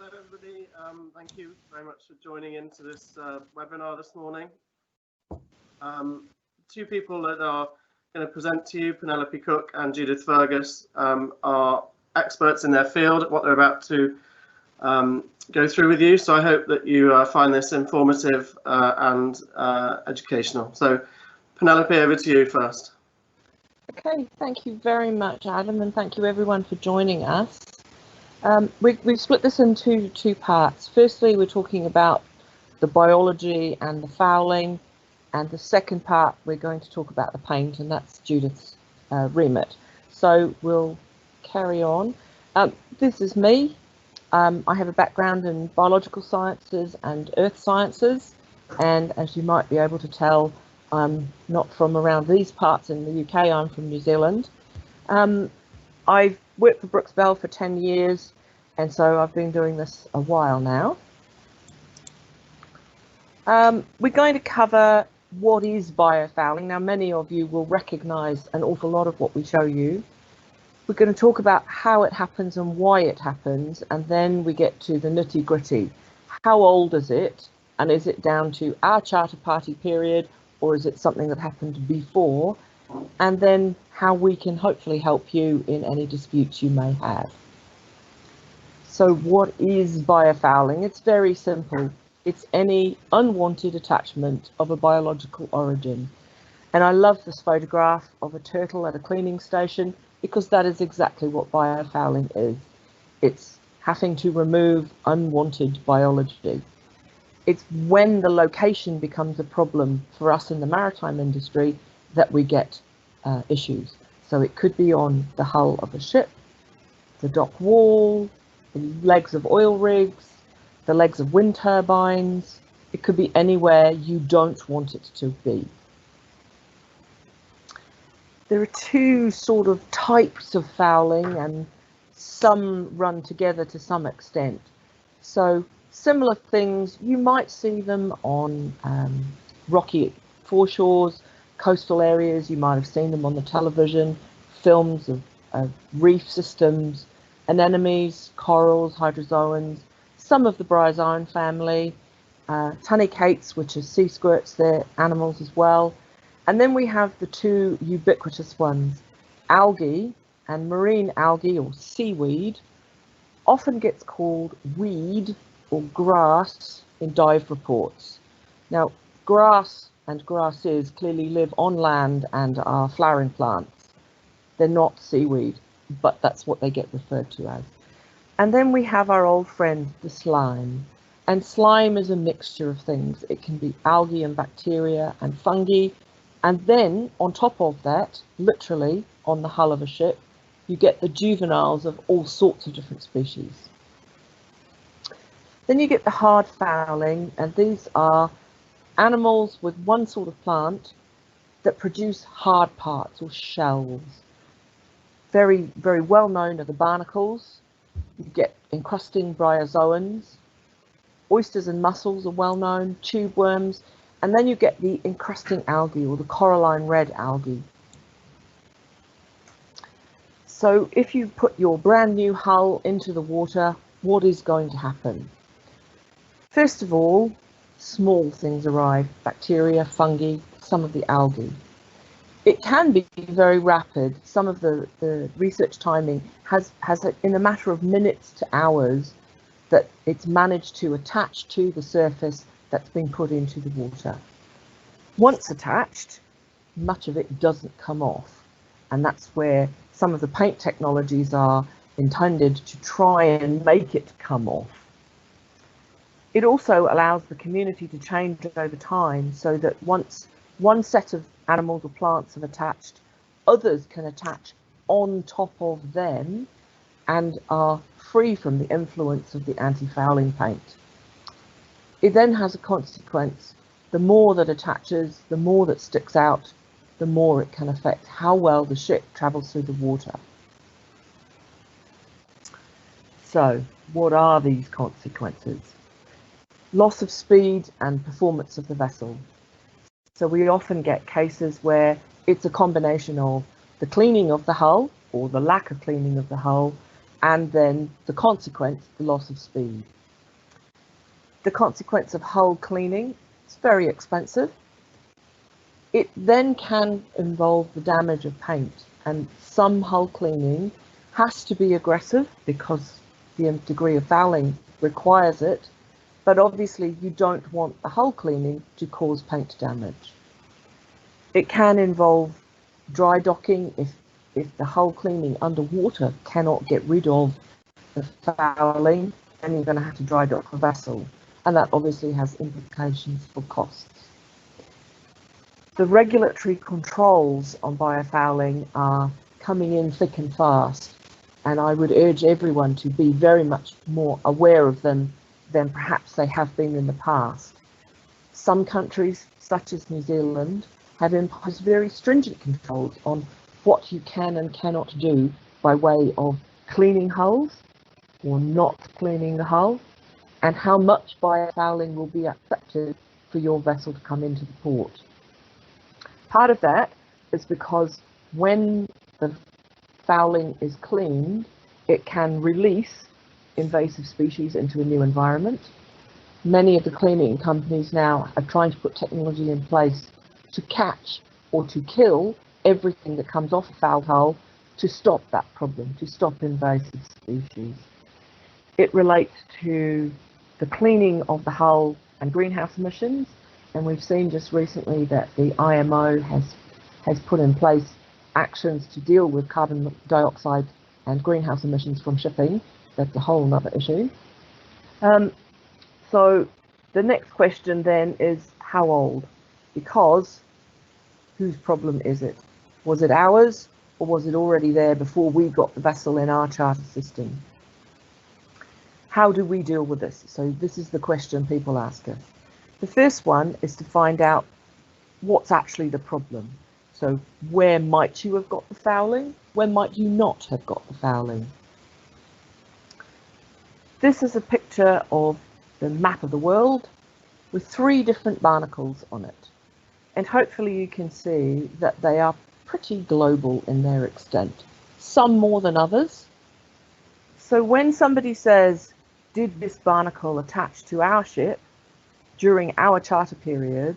Hello, everybody. Thank you very much for joining into this webinar this morning. Two people that are going to present to you, Penelope Cook and Judith Fergus, are experts in their field at what they're about to go through with you. So I hope that you find this informative and educational. So Penelope, over to you first. Okay, thank you very much, Adam, and thank you everyone for joining us. We've split this into two parts. Firstly, we're talking about the biology and the fouling, and the second part we're going to talk about the paint, and that's Judith's remit. So we'll carry on. This is me. I have a background in biological sciences and earth sciences, and as you might be able to tell, I'm not from around these parts in the UK, I'm from New Zealand. I've worked for Brooks Bell for 10 years, and so I've been doing this a while now. We're going to cover what is biofouling. Now, many of you will recognise an awful lot of what we show you. We're going to talk about how it happens and why it happens, and then we get to the nitty-gritty. How old is it, and is it down to our Charter Party period, or is it something that happened before? And then how we can hopefully help you in any disputes you may have. So what is biofouling? It's very simple. It's any unwanted attachment of a biological origin. And I love this photograph of a turtle at a cleaning station because that is exactly what biofouling is. It's having to remove unwanted biology. It's when the location becomes a problem for us in the maritime industry that we get issues. So it could be on the hull of a ship, the dock wall, the legs of oil rigs, the legs of wind turbines. It could be anywhere you don't want it to be. There are two sort of types of fouling, and some run together to some extent. So similar things, you might see them on rocky foreshores, coastal areas. You might have seen them on the television, films of reef systems, anemones, corals, hydrozoans, some of the bryozoan family, tunnicates, which are sea squirts, they're animals as well. And then we have the two ubiquitous ones, algae, and marine algae or seaweed often gets called weed or grass in dive reports. Now, grass and grasses clearly live on land and are flowering plants. They're not seaweed, but that's what they get referred to as. And then we have our old friend, the slime. And slime is a mixture of things. It can be algae and bacteria and fungi. And then on top of that, literally on the hull of a ship, you get the juveniles of all sorts of different species. Then you get the hard fouling, and these are animals with one sort of plant that produce hard parts or shells. Very, very well known are the barnacles. You get encrusting bryozoans. Oysters and mussels are well known, tube worms, and then you get the encrusting algae or the coralline red algae. So if you put your brand new hull into the water, what is going to happen? First of all, small things arrive, bacteria, fungi, some of the algae. It can be very rapid. Some of the research timing has in a matter of minutes to hours that it's managed to attach to the surface that's been put into the water. Once attached, much of it doesn't come off, and that's where some of the paint technologies are intended to try and make it come off. It also allows the community to change over time so that once one set of animals or plants have attached, others can attach on top of them and are free from the influence of the anti-fouling paint. It then has a consequence. The more that attaches, the more that sticks out, the more it can affect how well the ship travels through the water. So, what are these consequences? Loss of speed and performance of the vessel. So we often get cases where it's a combination of the cleaning of the hull or the lack of cleaning of the hull and then the consequence, the loss of speed. The consequence of hull cleaning, it's very expensive. It then can involve the damage of paint, and some hull cleaning has to be aggressive because the degree of fouling requires it, but obviously you don't want the hull cleaning to cause paint damage. It can involve dry docking if the hull cleaning underwater cannot get rid of the fouling, then you're going to have to dry dock the vessel, and that obviously has implications for costs. The regulatory controls on biofouling are coming in thick and fast, and I would urge everyone to be very much more aware of them than perhaps they have been in the past. Some countries, such as New Zealand, have imposed very stringent controls on what you can and cannot do by way of cleaning hulls or not cleaning the hull, and how much biofouling will be accepted for your vessel to come into the port. Part of that is because when the fouling is cleaned, it can release invasive species into a new environment. Many of the cleaning companies now are trying to put technology in place to catch or to kill everything that comes off a fouled hull to stop that problem, to stop invasive species. It relates to the cleaning of the hull and greenhouse emissions, and we've seen just recently that the IMO has put in place actions to deal with carbon dioxide and greenhouse emissions from shipping. That's a whole other issue. So the next question then is how old? Because whose problem is it? Was it ours, or was it already there before we got the vessel in our charter system? How do we deal with this? So this is the question people ask us. The first one is to find out what's actually the problem. So where might you have got the fouling? Where might you not have got the fouling? This is a picture of the map of the world with 3 different barnacles on it. And hopefully you can see that they are pretty global in their extent, some more than others. So when somebody says, did this barnacle attach to our ship during our charter period,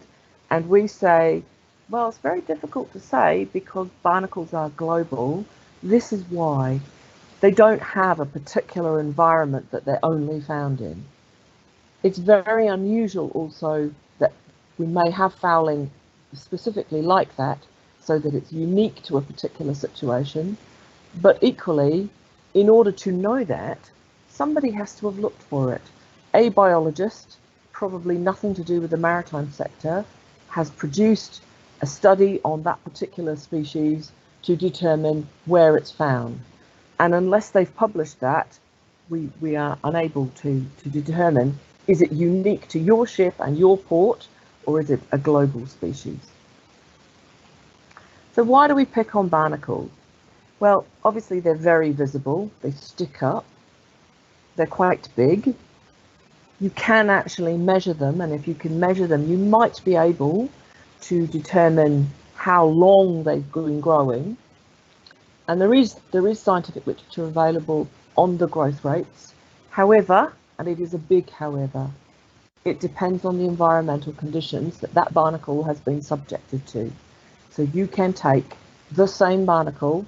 and we say, well, it's very difficult to say because barnacles are global, this is why. They don't have a particular environment that they're only found in. It's very unusual also that we may have fouling specifically like that, so that it's unique to a particular situation, but equally, in order to know that, somebody has to have looked for it. A biologist, probably nothing to do with the maritime sector, has produced a study on that particular species to determine where it's found. And unless they've published that, we are unable to determine, is it unique to your ship and your port, or is it a global species? So why do we pick on barnacles? Well, obviously they're very visible, they stick up, they're quite big. You can actually measure them, and if you can measure them, you might be able to determine how long they've been growing. And there is scientific literature available on the growth rates. However, and it is a big however, it depends on the environmental conditions that that barnacle has been subjected to. So you can take the same barnacle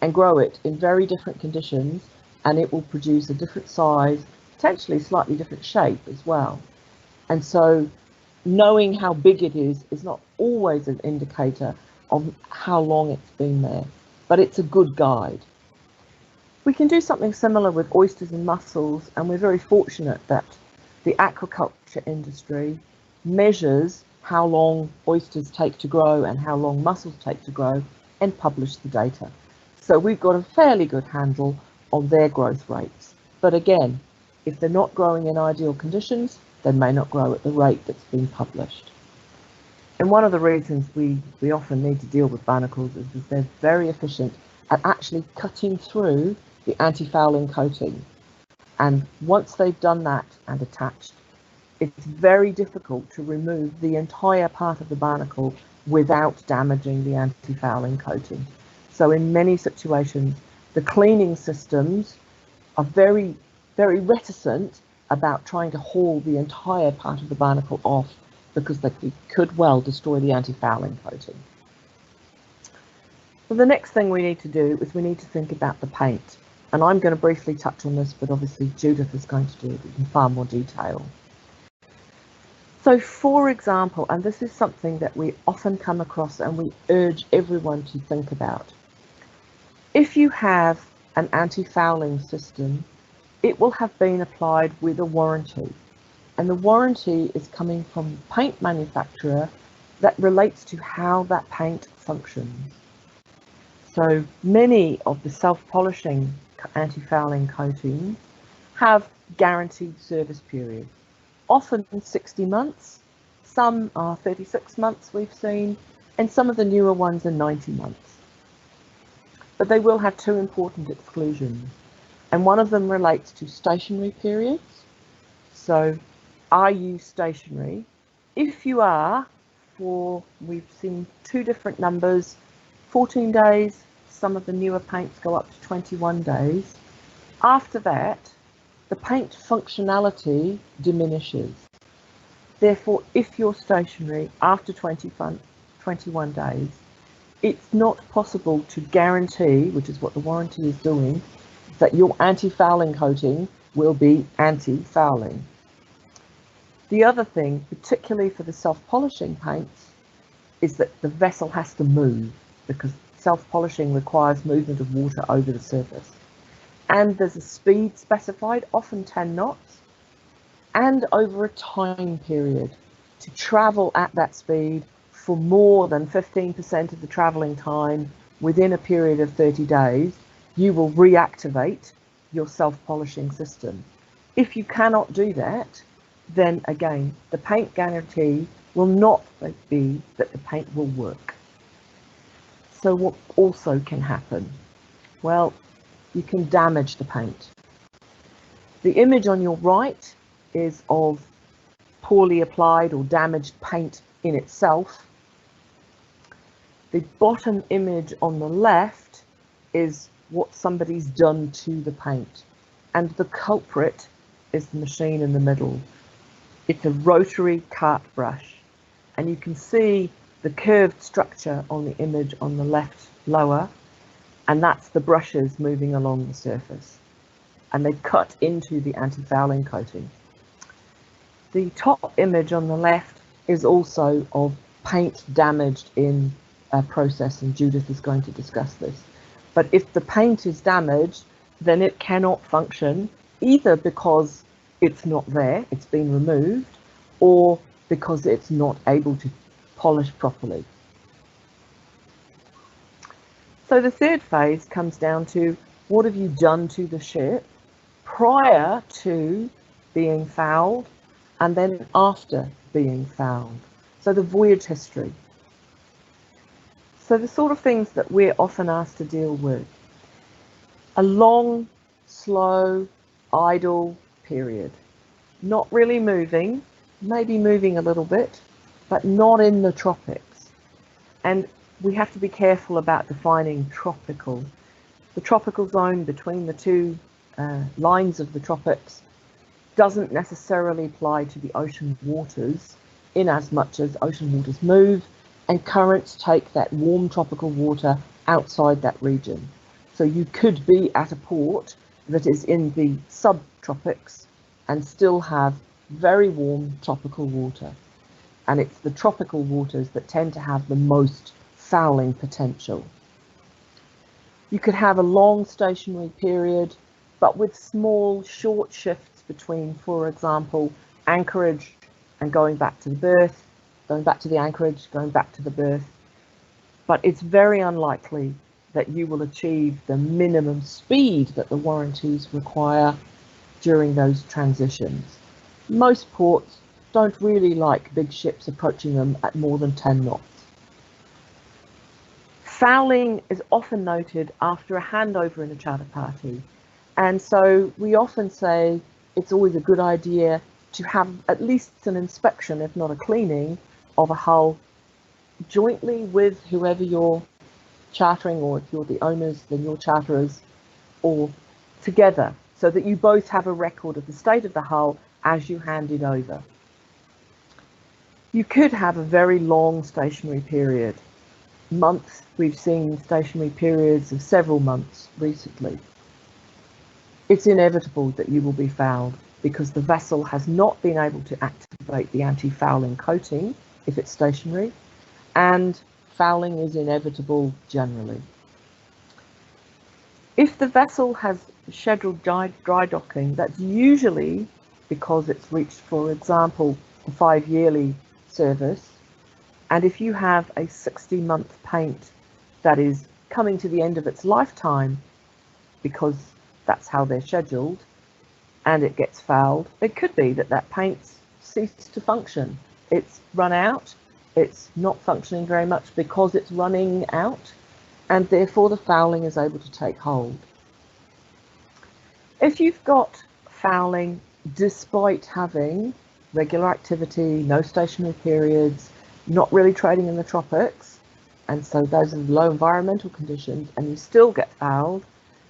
and grow it in very different conditions, and it will produce a different size, potentially slightly different shape as well. And so knowing how big it is not always an indicator of how long it's been there, but it's a good guide. We can do something similar with oysters and mussels, and we're very fortunate that the aquaculture industry measures how long oysters take to grow and how long mussels take to grow and publish the data. So we've got a fairly good handle on their growth rates. But again, if they're not growing in ideal conditions, they may not grow at the rate that's been published. And one of the reasons we often need to deal with barnacles is that they're very efficient at actually cutting through the anti-fouling coating. And once they've done that and attached, it's very difficult to remove the entire part of the barnacle without damaging the anti-fouling coating. So in many situations, the cleaning systems are very, very reticent about trying to haul the entire part of the barnacle off because they could well destroy the anti-fouling coating. So the next thing we need to do is we need to think about the paint. And I'm going to briefly touch on this, but obviously Judith is going to do it in far more detail. So for example, and this is something that we often come across and we urge everyone to think about. If you have an anti-fouling system, it will have been applied with a warranty. And the warranty is coming from the paint manufacturer that relates to how that paint functions. So many of the self-polishing anti-fouling coatings have guaranteed service periods, often 60 months, some are 36 months we've seen, and some of the newer ones are 90 months. But they will have two important exclusions, and one of them relates to stationary periods. So are you stationary? If you are, we've seen two different numbers, 14 days, some of the newer paints go up to 21 days. After that, the paint functionality diminishes. Therefore, if you're stationary after 21 days, it's not possible to guarantee, which is what the warranty is doing, that your anti-fouling coating will be anti-fouling. The other thing, particularly for the self-polishing paints, is that the vessel has to move, because self-polishing requires movement of water over the surface. And there's a speed specified, often 10 knots, and over a time period. To travel at that speed for more than 15% of the travelling time within a period of 30 days, you will reactivate your self-polishing system. If you cannot do that, then again, the paint guarantee will not be that the paint will work. So what also can happen? Well, you can damage the paint. The image on your right is of poorly applied or damaged paint in itself. The bottom image on the left is what somebody's done to the paint, and the culprit is the machine in the middle. It's a rotary cart brush, and you can see the curved structure on the image on the left lower, and that's the brushes moving along the surface, and they cut into the anti-fouling coating. The top image on the left is also of paint damaged in a process, and Judith is going to discuss this. But if the paint is damaged, then it cannot function, either because it's not there, it's been removed, or because it's not able to polish properly. So the third phase comes down to, what have you done to the ship prior to being fouled and then after being fouled? So the voyage history. So the sort of things that we're often asked to deal with: a long, slow, idle period, not really moving, maybe moving a little bit, but not in the tropics. And we have to be careful about defining tropical. The tropical zone between the two lines of the tropics doesn't necessarily apply to the ocean waters, in as much as ocean waters move and currents take that warm tropical water outside that region. So you could be at a port that is in the subtropics and still have very warm tropical water. And it's the tropical waters that tend to have the most fouling potential. You could have a long stationary period, but with small, short shifts between, for example, anchorage and going back to the berth, going back to the anchorage, going back to the berth. But it's very unlikely that you will achieve the minimum speed that the warranties require during those transitions. Most ports don't really like big ships approaching them at more than 10 knots. Fouling is often noted after a handover in a charter party, and so we often say it's always a good idea to have at least an inspection, if not a cleaning, of a hull jointly with whoever you're chartering, or if you're the owners, then your charterers, or together, so that you both have a record of the state of the hull as you hand it over. You could have a very long stationary period. Months, we've seen stationary periods of several months recently. It's inevitable that you will be fouled because the vessel has not been able to activate the anti-fouling coating if it's stationary, and fouling is inevitable generally. If the vessel has scheduled dry docking, that's usually because it's reached, for example, a 5-yearly service. And if you have a 60-month paint that is coming to the end of its lifetime, because that's how they're scheduled, and it gets fouled, it could be that that paint's ceased to function. It's run out, it's not functioning very much because it's running out, and therefore the fouling is able to take hold. If you've got fouling despite having regular activity, no stationary periods, not really trading in the tropics, and so those are low environmental conditions, and you still get fouled,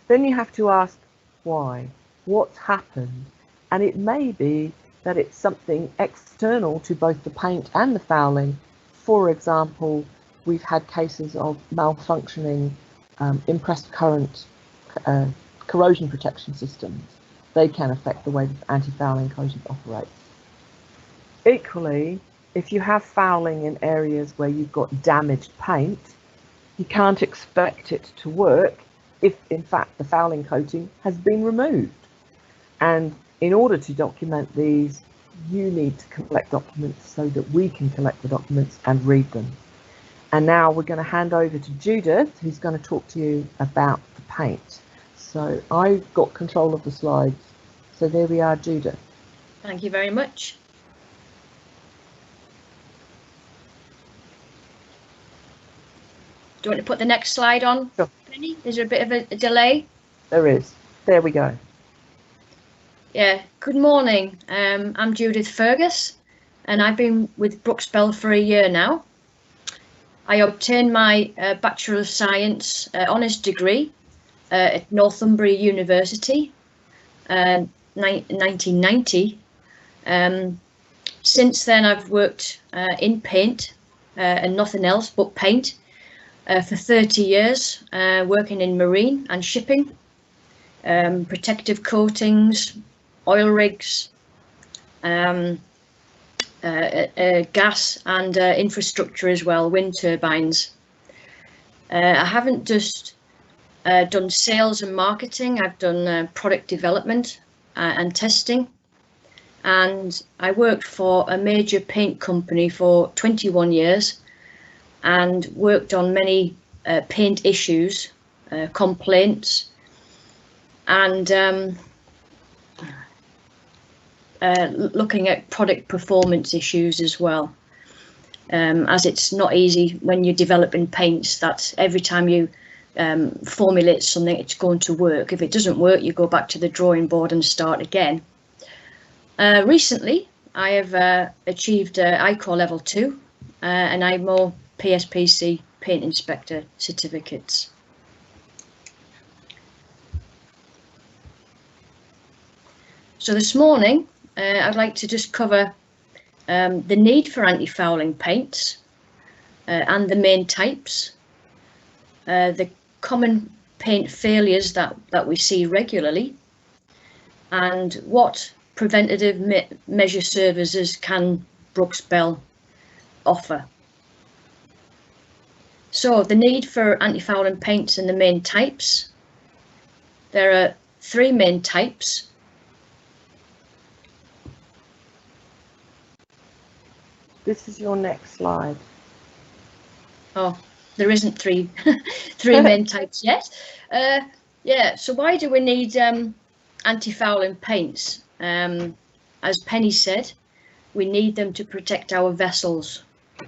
then you have to ask why, what's happened, and it may be that it's something external to both the paint and the fouling. For example, we've had cases of malfunctioning impressed current corrosion protection systems. They can affect the way the anti-fouling coating operates. Equally, if you have fouling in areas where you've got damaged paint, you can't expect it to work if in fact the fouling coating has been removed. And in order to document these, you need to collect documents so that we can collect the documents and read them. And now we're going to hand over to Judith, who's going to talk to you about the paint. So I've got control of the slides. So there we are, Judith. Thank you very much. Do you want to put the next slide on, Sure. Penny? Is there a bit of a delay? There is. There we go. Yeah, good morning. I'm Judith Fergus, and I've been with Brookspell for a year now. I obtained my Bachelor of Science honours degree at Northumbria University in 1990. Since then, I've worked in paint and nothing else but paint for 30 years, working in marine and shipping, protective coatings, oil rigs, gas and infrastructure as well, wind turbines. I haven't just done sales and marketing, I've done product development and testing. And I worked for a major paint company for 21 years and worked on many paint issues, complaints, and looking at product performance issues as well, as it's not easy when you're developing paints that every time you formulate something it's going to work. If it doesn't work, you go back to the drawing board and start again. Recently I have achieved ICOR level 2 and IMO PSPC paint inspector certificates. So this morning I'd like to just cover the need for anti-fouling paints and the main types, the common paint failures that we see regularly, and what preventative measure services can Brookspell offer. So the need for anti-fouling paints and the main types. There are 3 main types. This is your next slide. Oh, there isn't 3 main types yet. Yeah, so why do we need anti-fouling paints? As Penny said, we need them to protect our vessels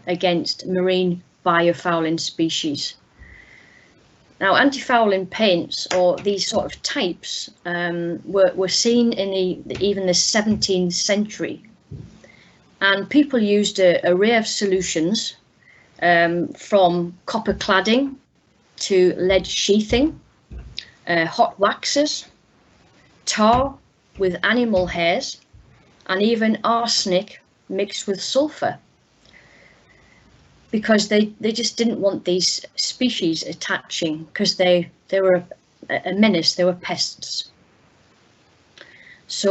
against marine biofouling species. Now, anti-fouling paints, or these sort of types, were seen in even the 17th century, and people used an array of solutions, from copper cladding to lead sheathing, hot waxes tar with animal hairs, and even arsenic mixed with sulfur, because they just didn't want these species attaching, because they were a menace, they were pests. So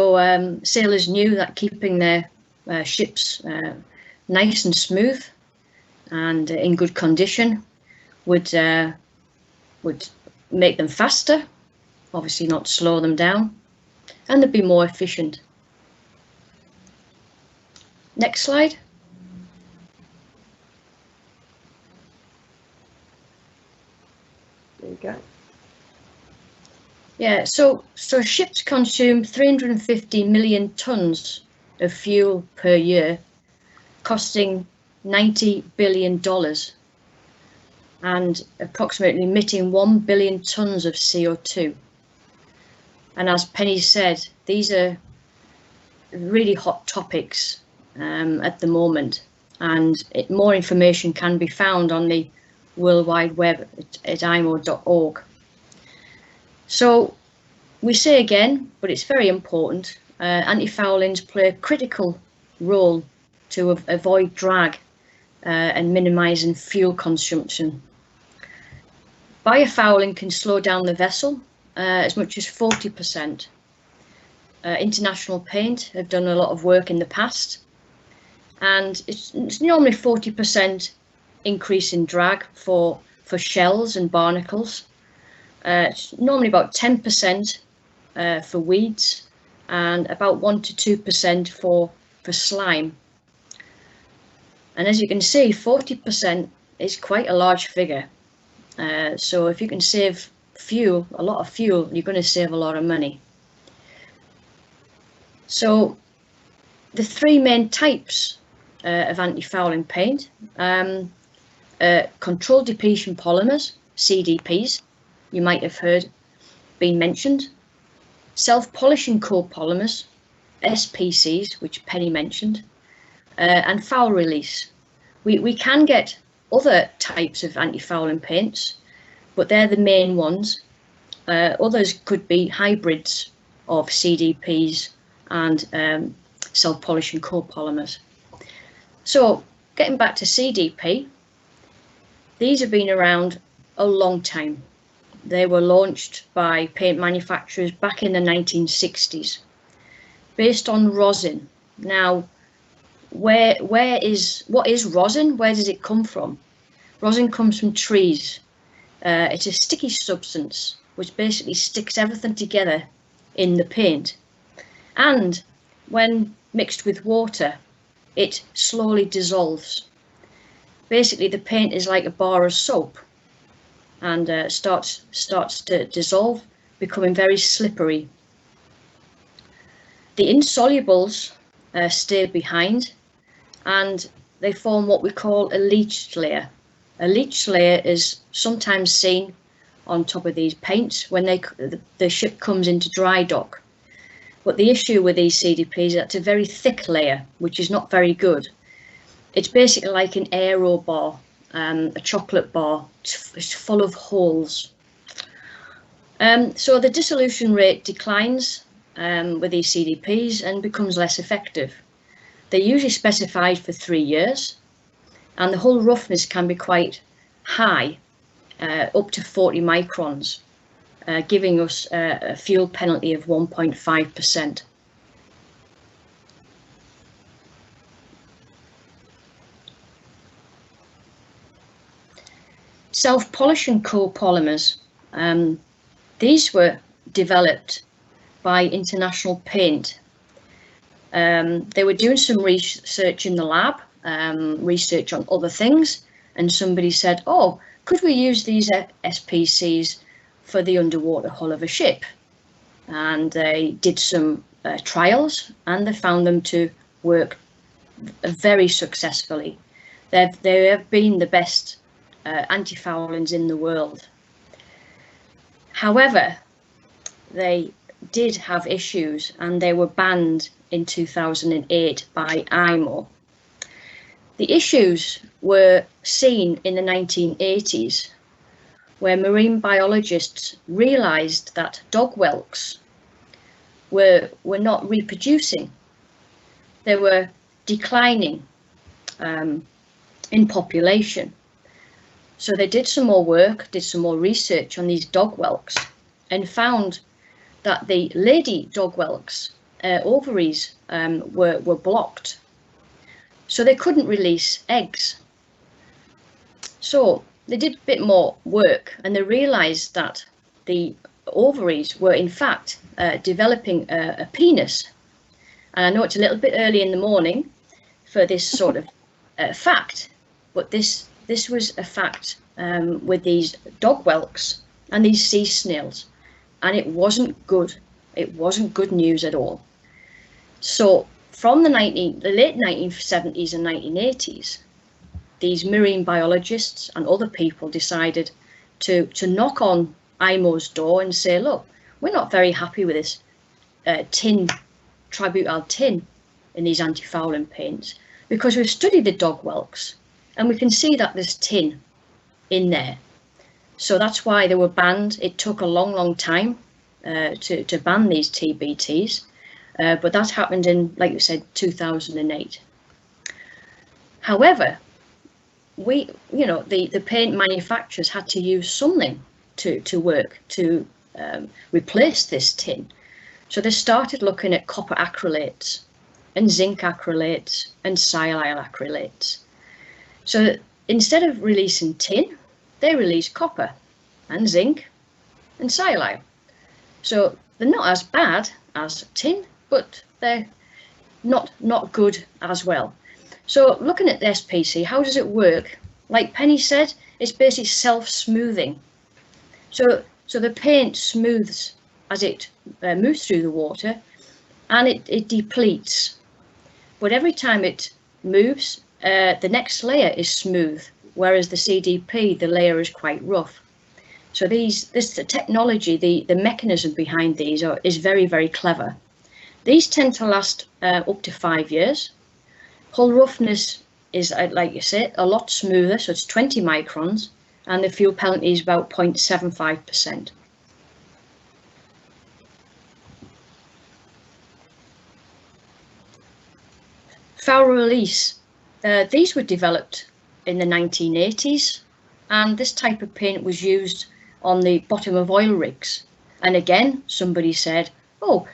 sailors knew that keeping their ships nice and smooth and in good condition would make them faster, obviously not slow them down, and they'd be more efficient. Next slide. There you go. Yeah, so ships consume 350 million tons of fuel per year, costing $90 billion, and approximately emitting 1 billion tons of CO2. And as Penny said, these are really hot topics at the moment, and more information can be found on the World Wide Web at imo.org. So we say again, but it's very important, anti-foulings play a critical role to avoid drag and minimising fuel consumption. Biofouling can slow down the vessel as much as 40%. International Paint have done a lot of work in the past, and it's normally 40% increase in drag for shells and barnacles. It's normally about 10% for weeds, and about 1 to 2% for slime. And as you can see, 40% is quite a large figure. So if you can save fuel, a lot of fuel, you're going to save a lot of money. So the three main types of anti-fouling paint, controlled depletion polymers, CDPs, you might have heard being mentioned, self-polishing copolymers, SPCs, which Penny mentioned, and foul release. We can get other types of anti-fouling paints, but they're the main ones. Others could be hybrids of CDPs and self-polishing copolymers. So getting back to CDP, these have been around a long time. They were launched by paint manufacturers back in the 1960s, based on rosin. Now, what is rosin? Where does it come from? Rosin comes from trees. It's a sticky substance which basically sticks everything together in the paint, and when mixed with water, it slowly dissolves. Basically, the paint is like a bar of soap, and starts to dissolve, becoming very slippery. The insolubles stay behind, and they form what we call a leached layer. A leached layer is sometimes seen on top of these paints when the ship comes into dry dock. But the issue with these CDPs is that it's a very thick layer, which is not very good. It's basically like an aero bar, a chocolate bar. It's full of holes. So the dissolution rate declines with these CDPs and becomes less effective. They're usually specified for 3 years, and the hull roughness can be quite high, up to 40 microns, giving us a fuel penalty of 1.5%. Self-polishing copolymers, these were developed by International Paint. They were doing some research in the lab, research on other things, and somebody said, oh, could we use these SPCs for the underwater hull of a ship? And they did some trials, and they found them to work very successfully. They have been the best anti-foulings in the world. However, they did have issues, and they were banned in 2008 by IMO. The issues were seen in the 1980s, where marine biologists realised that dog whelks were not reproducing. They were declining in population. So they did some more work, did some more research on these dog whelks, and found that the lady dog whelks ovaries were blocked. So they couldn't release eggs. So they did a bit more work, and they realized that the ovaries were in fact developing a penis. And I know it's a little bit early in the morning for this sort of fact, but this was a fact with these dog whelks and these sea snails, and it wasn't good. It wasn't good news at all. So from the late 1970s and 1980s, these marine biologists and other people decided to knock on IMO's door and say, look, we're not very happy with this tributyl tin in these anti-fouling paints, because we've studied the dog whelks and we can see that there's tin in there. So that's why they were banned. It took a long time to ban these TBTs, but that happened in, like you said, 2008. However, the paint manufacturers had to use something to work to replace this tin. So they started looking at copper acrylates and zinc acrylates and silyl acrylates. So instead of releasing tin, they released copper and zinc and silyl. So they're not as bad as tin, but they're not good as well. So looking at the SPC, how does it work? Like Penny said, it's basically self-smoothing. So the paint smooths as it moves through the water, and it depletes. But every time it moves, the next layer is smooth, whereas the CDP, the layer is quite rough. So the technology, the mechanism behind these is very, very clever. These tend to last up to 5 years. Hull roughness is, like you said, a lot smoother, so it's 20 microns, and the fuel penalty is about 0.75%. Foul release. These were developed in the 1980s, and this type of paint was used on the bottom of oil rigs. And again, somebody said, oh,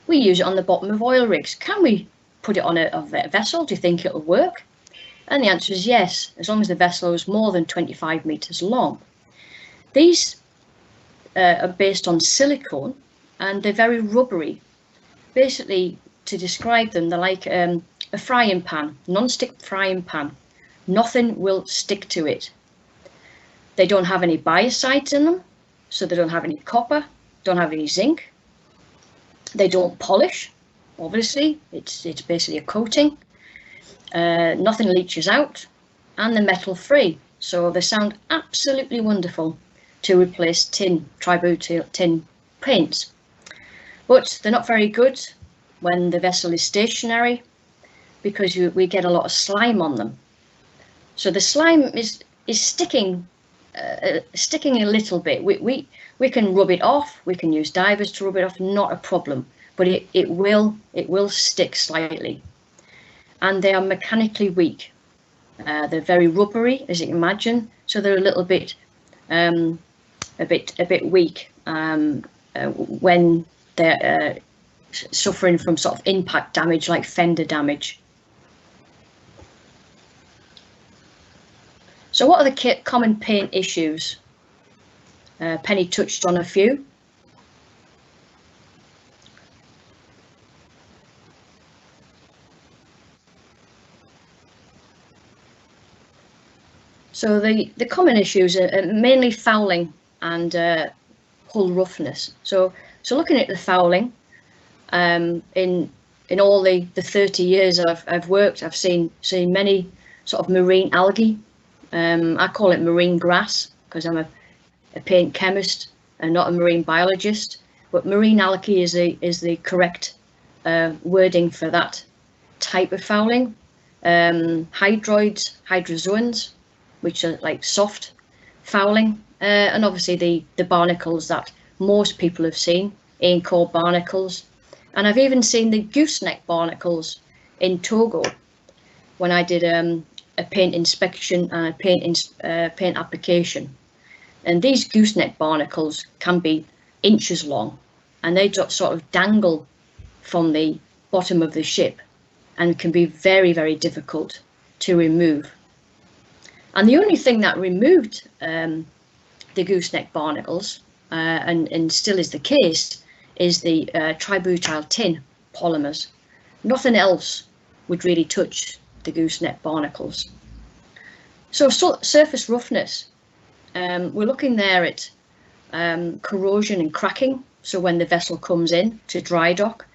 we use it on the bottom of oil rigs. Can we put it on a vessel? Do you think it'll work? And the answer is yes, as long as the vessel is more than 25 meters long. These are based on silicone, and they're very rubbery. Basically, to describe them, they're like a frying pan, non-stick frying pan. Nothing will stick to it. They don't have any biocides in them, so they don't have any copper, don't have any zinc. They don't polish, obviously, it's basically a coating. Nothing leaches out, and they're metal free, so they sound absolutely wonderful to replace tributyl tin paints. But they're not very good when the vessel is stationary, because we get a lot of slime on them. So the slime is sticking a little bit. We can rub it off. We can use divers to rub it off, not a problem. But it will stick slightly, and they are mechanically weak. They're very rubbery, as you can imagine. So they're a little bit weak when they're suffering from sort of impact damage, like fender damage. So what are the common paint issues? Penny touched on a few. So the common issues are mainly fouling and hull roughness. So looking at the fouling, in all the 30 years I've worked, I've seen many sort of marine algae. I call it marine grass because I'm a paint chemist and not a marine biologist. But marine algae is the correct wording for that type of fouling. Hydroids, hydrozoans, which are like soft fouling, and obviously the barnacles that most people have seen, core barnacles, and I've even seen the gooseneck barnacles in Togo when I did a paint inspection and a paint application. And these gooseneck barnacles can be inches long, and they just sort of dangle from the bottom of the ship and can be very, very difficult to remove. And the only thing that removed the gooseneck barnacles, and still is the case, is the tributyl tin polymers. Nothing else would really touch the gooseneck barnacles. So surface roughness, we're looking there at corrosion and cracking. So when the vessel comes in to dry dock,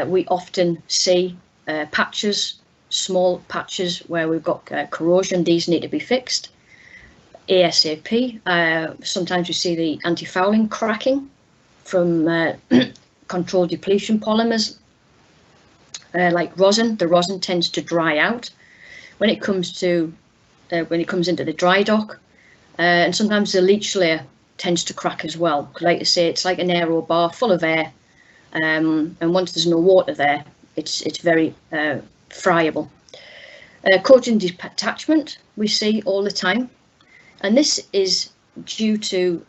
we often see patches, small patches where we've got corrosion. These need to be fixed ASAP. Sometimes you see the anti-fouling cracking from controlled depletion polymers like rosin. The rosin tends to dry out when it comes to into the dry dock, and sometimes the leach layer tends to crack as well. Like I say, it's like an aero bar full of air, and once there's no water there, it's very friable. Coating detachment we see all the time, and this is due to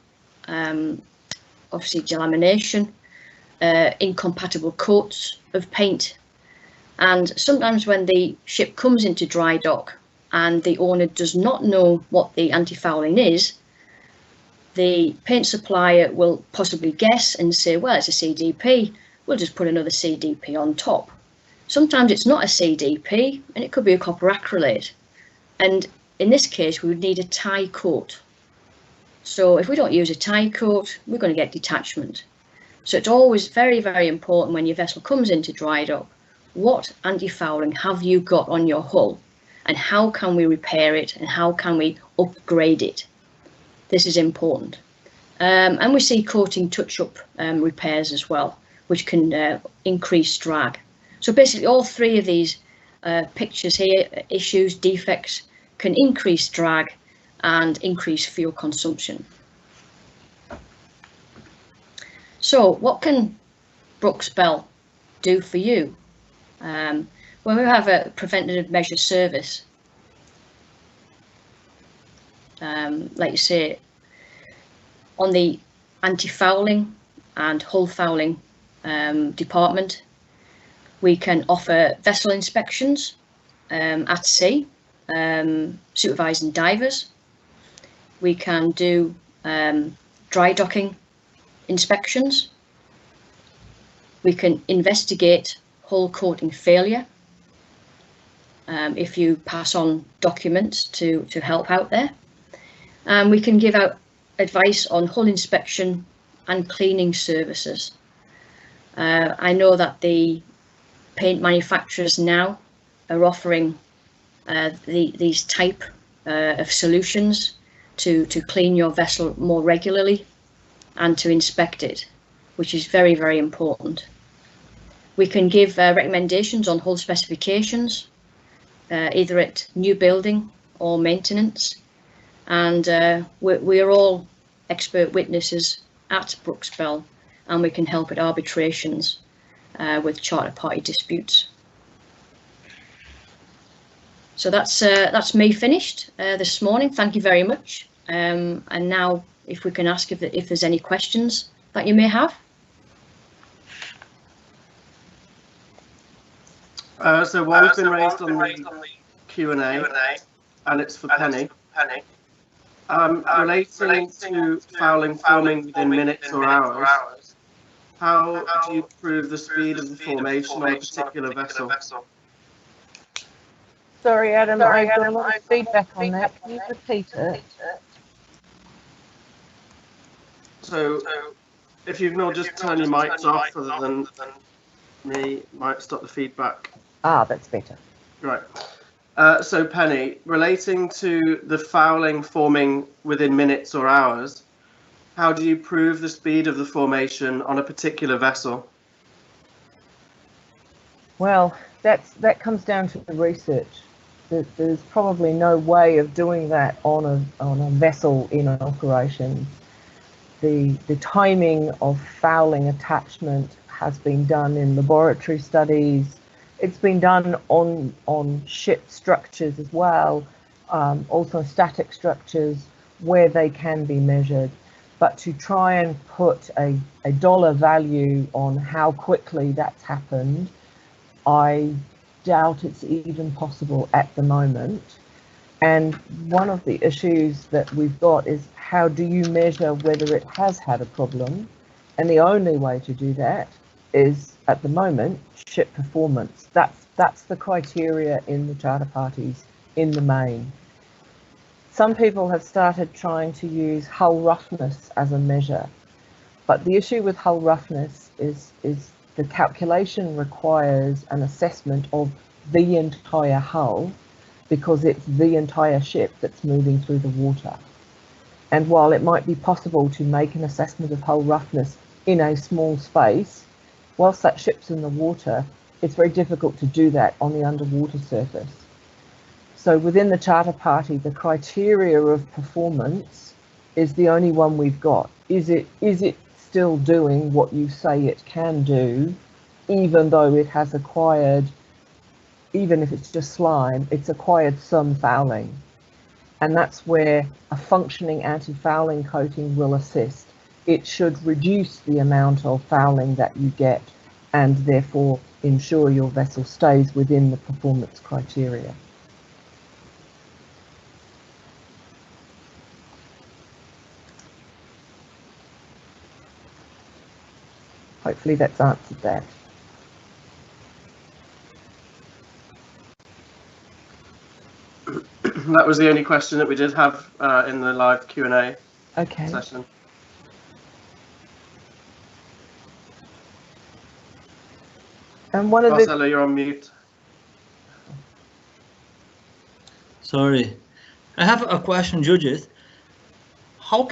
obviously delamination, incompatible coats of paint, and sometimes when the ship comes into dry dock and the owner does not know what the anti-fouling is, the paint supplier will possibly guess and say, well, it's a CDP, we'll just put another CDP on top. Sometimes it's not a CDP and it could be a copper acrylate, and in this case we would need a tie coat. So if we don't use a tie coat, we're going to get detachment. So it's always very, very important when your vessel comes into dry dock, what anti-fouling have you got on your hull, and how can we repair it, and how can we upgrade it? This is important. And we see coating touch-up repairs as well, which can increase drag. So basically all three of these pictures here, issues, defects, can increase drag and increase fuel consumption. So what can Brooks Bell do for you? When we have a preventative measure service, like you say, on the anti-fouling and hull fouling department, we can offer vessel inspections at sea, supervising divers. We can do dry docking inspections. We can investigate hull coating failure if you pass on documents to help out there. And we can give out advice on hull inspection and cleaning services. I know that the paint manufacturers now are offering these type of solutions to clean your vessel more regularly and to inspect it, which is very, very important. We can give recommendations on hull specifications, either at new building or maintenance, and we are all expert witnesses at Brooks Bell, and we can help at arbitrations with charter party disputes. So that's me finished this morning. Thank you very much. And now, if we can ask if there's any questions that you may have. So one's been raised on the Q&A, and it's for Penny. Relating to fouling forming within minutes or hours, how do you prove the speed of the formation on a particular vessel? Sorry, Adam, I got a lot of feedback on that. Can you repeat it? So, if you can all just turn your mics off other than me, might stop the feedback. Ah, that's better. Right. So Penny, relating to the fouling forming within minutes or hours, how do you prove the speed of the formation on a particular vessel? Well, that comes down to the research. There's probably no way of doing that on a vessel in an operation. the timing of fouling attachment has been done in laboratory studies. It's been done on ship structures as well, also static structures where they can be measured. But to try and put a dollar value on how quickly that's happened, I doubt it's even possible at the moment. And one of the issues that we've got is, how do you measure whether it has had a problem? And the only way to do that is, at the moment, ship performance. That's the criteria in the charter parties in the main. Some people have started trying to use hull roughness as a measure, but the issue with hull roughness is the calculation requires an assessment of the entire hull, because it's the entire ship that's moving through the water. And while it might be possible to make an assessment of hull roughness in a small space, whilst that ship's in the water, it's very difficult to do that on the underwater surface. So within the charter party, the criteria of performance is the only one we've got. Is it still doing what you say it can do, even though it has acquired, even if it's just slime, it's acquired some fouling? And that's where a functioning anti-fouling coating will assist. It should reduce the amount of fouling that you get and therefore ensure your vessel stays within the performance criteria. Hopefully that's answered that. That was the only question that we did have in the live Q&A session. And one of Marcelo, you're on mute. Sorry, I have a question, Judith. How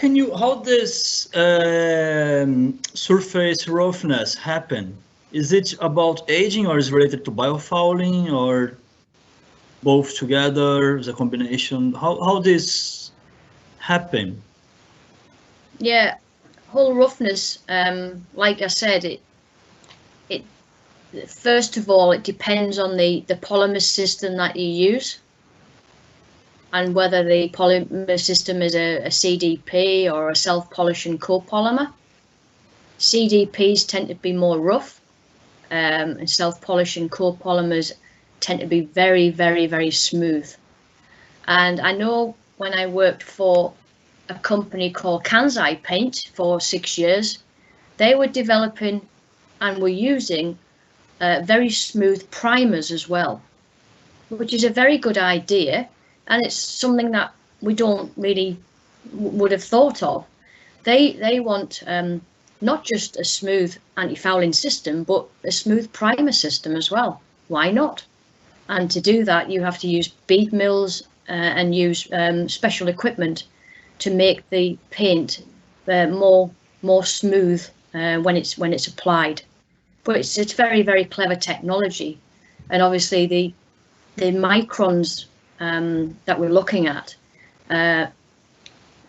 does surface roughness happen? Is it about aging, or is it related to biofouling, or both together as a combination? How this happen? Yeah, hull roughness, like I said, it first of all, it depends on the polymer system that you use, and whether the polymer system is a CDP or a self-polishing copolymer. CDPs tend to be more rough, and self-polishing copolymers tend to be very, very, very smooth. And I know when I worked for a company called Kansai Paint for 6 years, they were developing and were using very smooth primers as well, which is a very good idea, and it's something that we don't really would have thought of. They want not just a smooth anti-fouling system, but a smooth primer system as well. Why not? And to do that, you have to use bead mills and use special equipment to make the paint more smooth when it's applied. But it's very, very clever technology, and obviously the microns that we're looking at,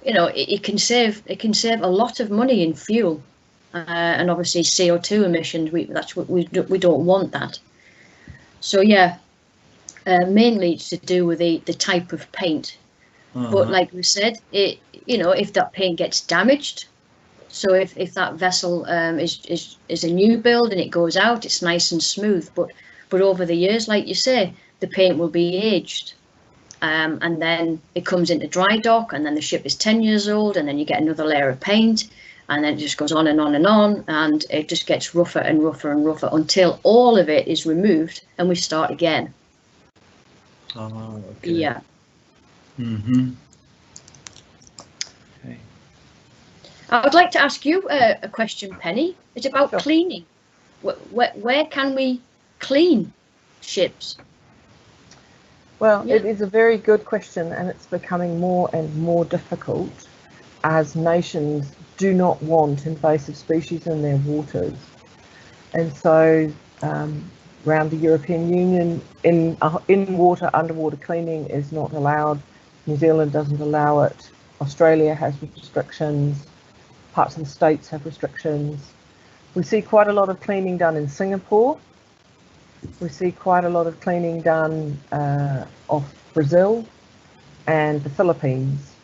you know, it can save a lot of money in fuel, and obviously CO2 emissions. That's what we don't want that. So yeah, mainly it's to do with the type of paint. But like we said, you know, if that paint gets damaged, so if that vessel is a new build and it goes out, it's nice and smooth. But over the years, like you say, the paint will be aged, and then it comes into dry dock, and then the ship is 10 years old, and then you get another layer of paint, and then it just goes on and on and on, and it just gets rougher and rougher and rougher until all of it is removed, and we start again. Oh, okay. Yeah. Mm-hmm. Okay. I would like to ask you a question, Penny. It's about Sure. cleaning. Where can we clean ships? Well, Yeah. it is a very good question, and it's becoming more and more difficult as nations do not want invasive species in their waters. And so around the European Union, in water, underwater cleaning is not allowed. New Zealand doesn't allow it. Australia has restrictions. parts of the States have restrictions. We see quite a lot of cleaning done in Singapore. We see quite a lot of cleaning done off Brazil and the Philippines.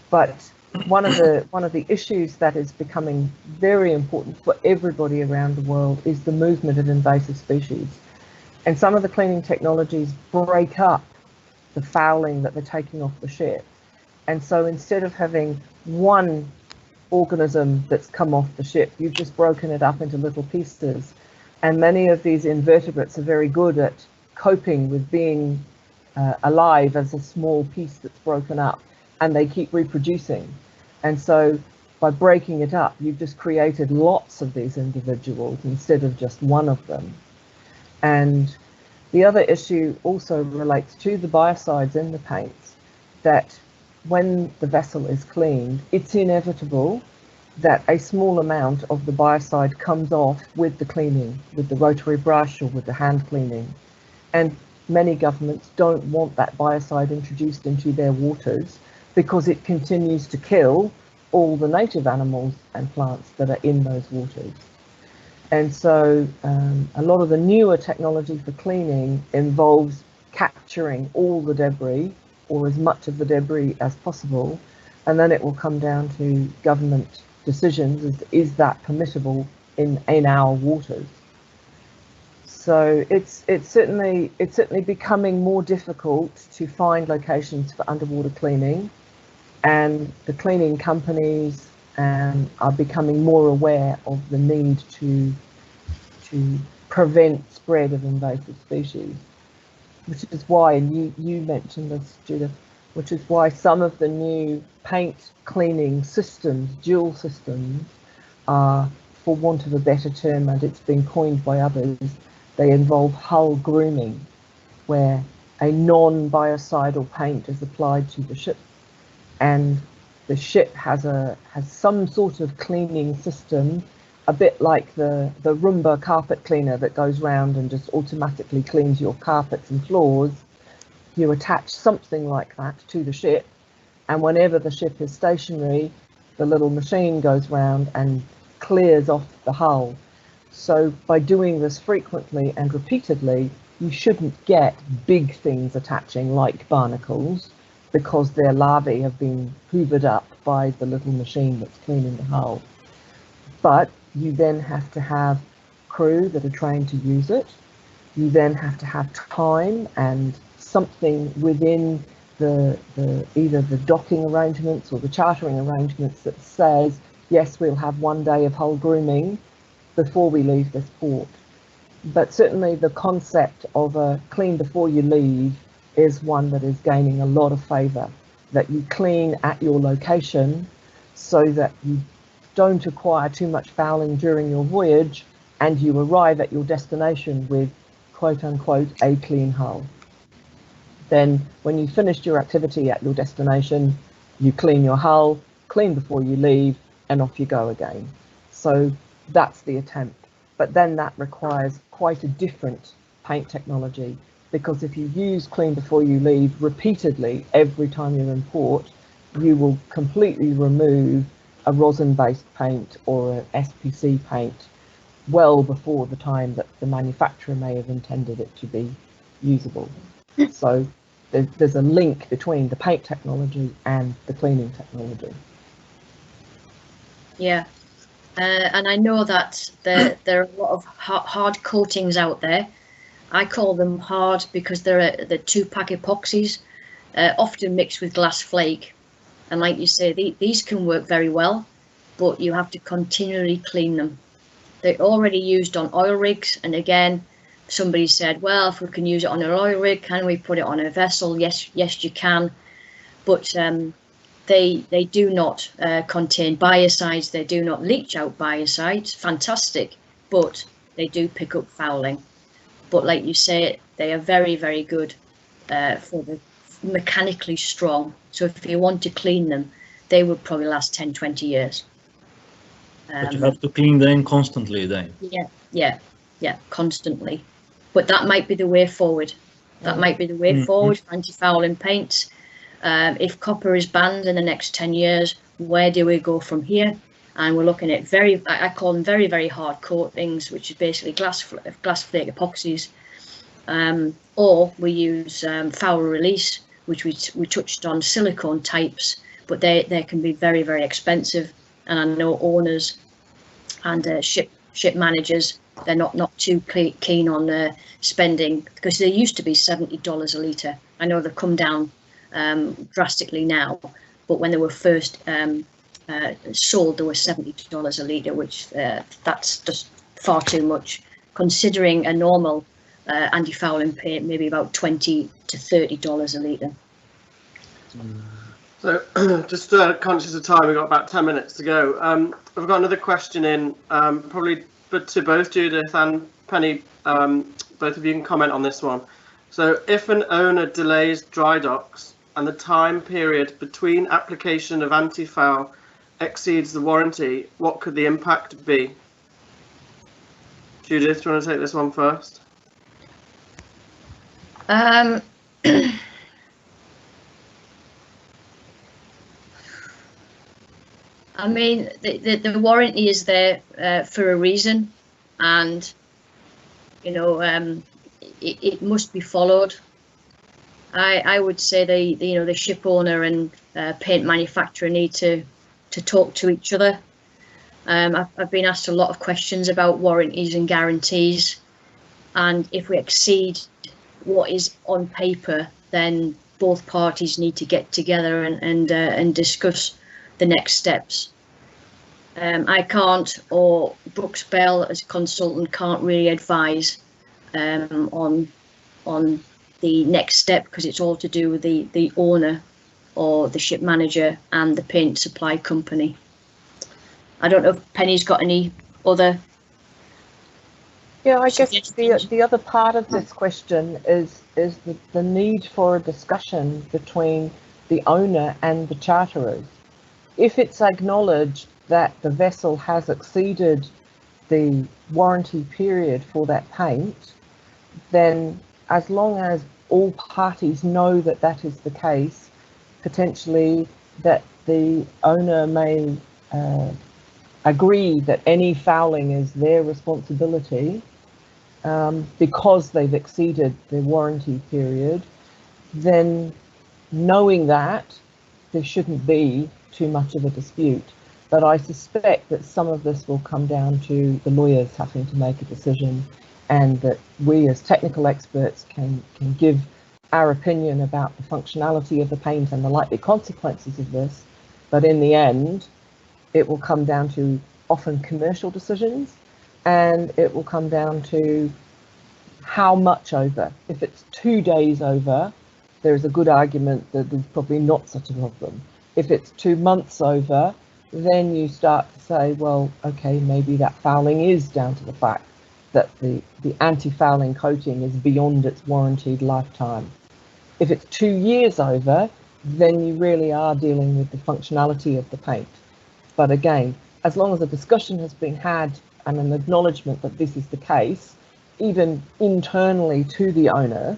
But one of the issues that is becoming very important for everybody around the world is the movement of invasive species. And some of the cleaning technologies break up the fouling that they're taking off the ship. And so instead of having one organism that's come off the ship, you've just broken it up into little pieces. And many of these invertebrates are very good at coping with being alive as a small piece that's broken up, and they keep reproducing. And so by breaking it up, you've just created lots of these individuals instead of just one of them. And the other issue also relates to the biocides in the paints, that when the vessel is cleaned, it's inevitable that a small amount of the biocide comes off with the cleaning, with the rotary brush or with the hand cleaning. And many governments don't want that biocide introduced into their waters because it continues to kill all the native animals and plants that are in those waters. And so a lot of the newer technology for cleaning involves capturing all the debris, or as much of the debris as possible, and then it will come down to government decisions. Is that permissible in our waters? So it's certainly becoming more difficult to find locations for underwater cleaning, and the cleaning companies are becoming more aware of the need to prevent spread of invasive species. Which is why, and you mentioned this, Judith, which is why some of the new paint cleaning systems, dual systems, are, for want of a better term, and it's been coined by others, they involve hull grooming, where a non-biocidal paint is applied to the ship, and the ship has some sort of cleaning system, a bit like the Roomba carpet cleaner that goes round and just automatically cleans your carpets and floors. You attach something like that to the ship, and whenever the ship is stationary, the little machine goes round and clears off the hull. So by doing this frequently and repeatedly, you shouldn't get big things attaching like barnacles, because their larvae have been hoovered up by the little machine that's cleaning the hull. But you then have to have crew that are trained to use it. You then have to have time and something within either the docking arrangements or the chartering arrangements that says, yes, we'll have 1 day of hull grooming before we leave this port. But certainly the concept of a clean before you leave is one that is gaining a lot of favour, that you clean at your location so that you don't acquire too much fouling during your voyage, and you arrive at your destination with quote unquote a clean hull. Then when you finished your activity at your destination, you clean your hull, clean before you leave, and off you go again. So that's the attempt. But then that requires quite a different paint technology, because if you use clean before you leave repeatedly every time you're in port, you will completely remove a rosin-based paint or an SPC paint well before the time that the manufacturer may have intended it to be usable. So there's a link between the paint technology and the cleaning technology. Yeah, and I know that there are a lot of hard coatings out there. I call them hard because they're the 2-pack epoxies, often mixed with glass flake. And like you say, these can work very well, but you have to continually clean them. They're already used on oil rigs, and again, somebody said, well, if we can use it on an oil rig, can we put it on a vessel? Yes, you can, but they do not contain biocides. They do not leach out biocides. Fantastic, but they do pick up fouling. But like you say, they are very, very good for the mechanically strong. So if you want to clean them, they would probably last 10, 20 years. But you have to clean them constantly then. Yeah, constantly. But that might be the way forward. That might be the way forward for anti-fouling paints. If copper is banned in the next 10 years, where do we go from here? and we're looking at I call them very hard coatings, which is basically glass flake epoxies, or we use foul release, which we touched on, silicone types, but they can be very expensive, and I know owners and ship managers, they're not too keen on spending, because they used to be $70 a litre. I know they've come down drastically now, but when they were first sold, they were $70 a litre, which that's just far too much, considering a normal anti-fouling paint maybe about $20 to $30 a litre. So just conscious of time, we've got about 10 minutes to go. We've got another question in, probably to both Judith and Penny, both of you can comment on this one. So if an owner delays dry docks and the time period between application of anti-foul exceeds the warranty, what could the impact be? Judith, do you want to take this one first? I mean, the warranty is there for a reason, and you know, it must be followed. I would say the ship owner and paint manufacturer need to talk to each other. I've been asked a lot of questions about warranties and guarantees, and if we exceed what is on paper, then both parties need to get together and discuss the next steps. I can't, or Brooks Bell as a consultant can't really advise on the next step, because it's all to do with the owner or the ship manager and the paint supply company. I don't know if Penny's got any other. Yeah, I guess the other part of this question is the need for a discussion between the owner and the charterers. If it's acknowledged that the vessel has exceeded the warranty period for that paint, then as long as all parties know that that is the case, potentially that the owner may agree that any fouling is their responsibility because they've exceeded their warranty period, then knowing that, there shouldn't be too much of a dispute. But I suspect that some of this will come down to the lawyers having to make a decision, and that we as technical experts can give our opinion about the functionality of the paint and the likely consequences of this. But in the end, it will come down to often commercial decisions, and it will come down to how much over. If it's 2 days over, there's a good argument that there's probably not such a problem. If it's 2 months over, then you start to say, well, okay, maybe that fouling is down to the fact that the anti-fouling coating is beyond its warranted lifetime. If it's 2 years over, then you really are dealing with the functionality of the paint. But again, as long as a discussion has been had and an acknowledgement that this is the case, even internally to the owner,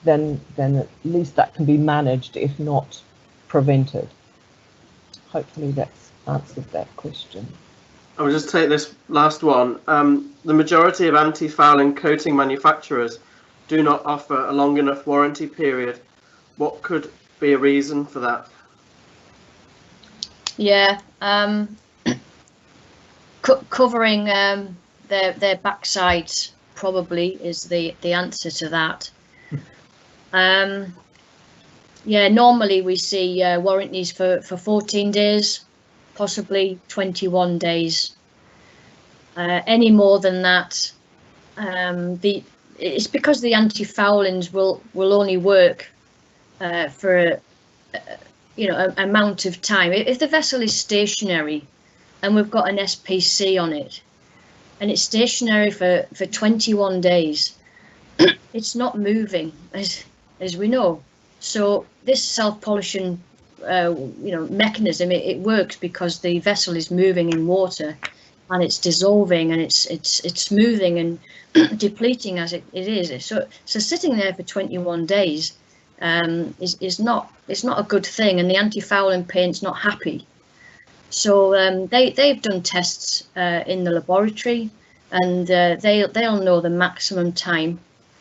then at least that can be managed, if not prevented. Hopefully that's answered that question. I'll just take this last one. The majority of anti-fouling coating manufacturers do not offer a long enough warranty period. What could be a reason for that? Yeah, covering their backsides probably is the answer to that. Yeah, normally we see warranties for 14 days, possibly 21 days. Any more than that, it's because the anti-foulings will only work for an amount of time. If the vessel is stationary and we've got an SPC on it and it's stationary for 21 days, it's not moving, as we know. So this self-polishing mechanism, it works because the vessel is moving in water and it's dissolving and it's smoothing and depleting as it is. So sitting there for 21 days is not a good thing, and the anti-fouling paint's not happy. So they've done tests in the laboratory, and they'll know the maximum time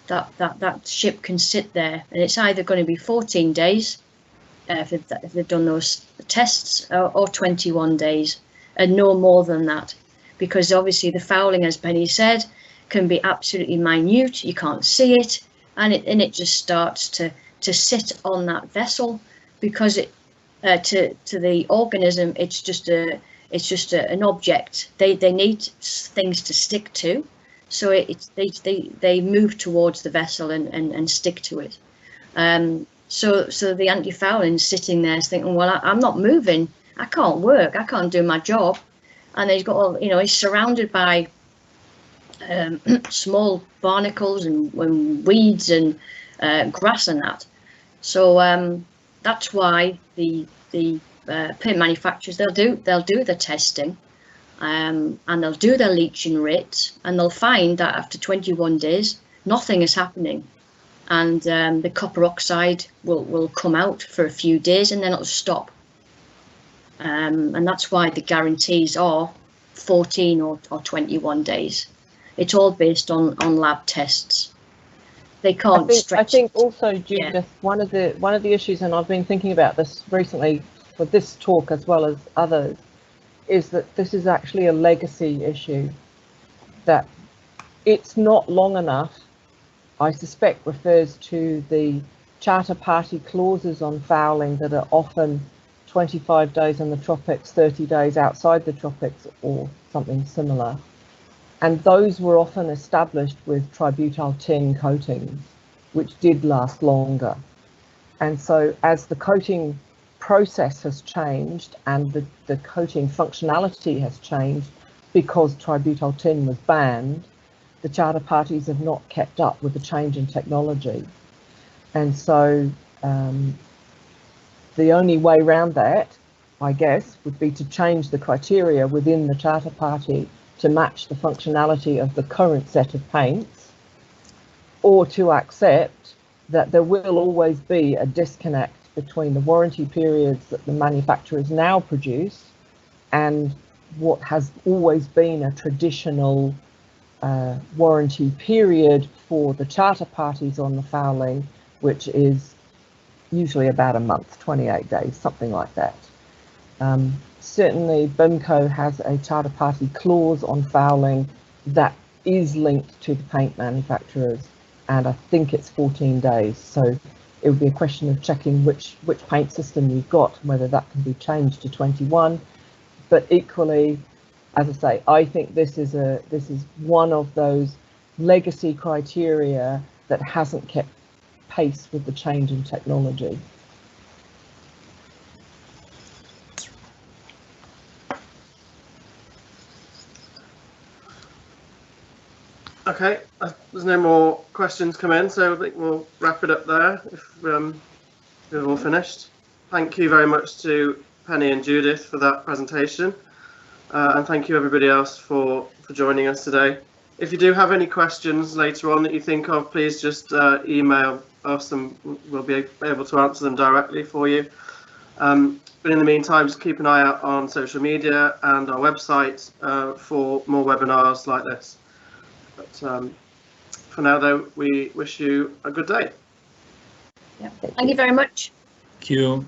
that ship can sit there, and it's either going to be 14 days if they've done those tests, or 21 days, and no more than that, because obviously the fouling, as Penny said, can be absolutely minute. You can't see it, and it just starts to sit on that vessel, because it to the organism it's just an object. They need things to stick to, so they move towards the vessel and stick to it. So the anti-fouling sitting there thinking, well, I'm not moving, I can't work, I can't do my job, and he's got all, he's surrounded by small barnacles and weeds and grass and that. So that's why the paint manufacturers, they'll do the testing, and they'll do their leaching rates, and they'll find that after 21 days nothing is happening, and the copper oxide will come out for a few days and then it'll stop, and that's why the guarantees are 14 or 21 days. It's all based on lab tests. They can't stretch. I think also, Judith, Yeah. one of the issues, and I've been thinking about this recently for this talk as well as others, is that this is actually a legacy issue, that it's not long enough, I suspect refers to the Charter Party clauses on fouling that are often 25 days in the tropics, 30 days outside the tropics, or something similar. And those were often established with tributyl tin coatings, which did last longer. And so as the coating process has changed and the coating functionality has changed, because tributyl tin was banned, the Charter Parties have not kept up with the change in technology. And so the only way around that, I guess, would be to change the criteria within the Charter Party to match the functionality of the current set of paints, or to accept that there will always be a disconnect between the warranty periods that the manufacturers now produce and what has always been a traditional warranty period for the Charter Parties on the fouling, which is usually about a month, 28 days, something like that. Certainly BIMCO has a Charter Party clause on fouling that is linked to the paint manufacturers, and I think it's 14 days. So it would be a question of checking which paint system you've got, whether that can be changed to 21. But equally, as I say, I think this is one of those legacy criteria that hasn't kept pace with the change in technology. Okay, there's no more questions come in, so I think we'll wrap it up there if we're all finished. Thank you very much to Penny and Judith for that presentation, and thank you everybody else for joining us today. If you do have any questions later on that you think of, please just email us and we'll be able to answer them directly for you. But in the meantime, just keep an eye out on social media and our website for more webinars like this. But for now, though, we wish you a good day. Yeah. Thank you very much. Thank you.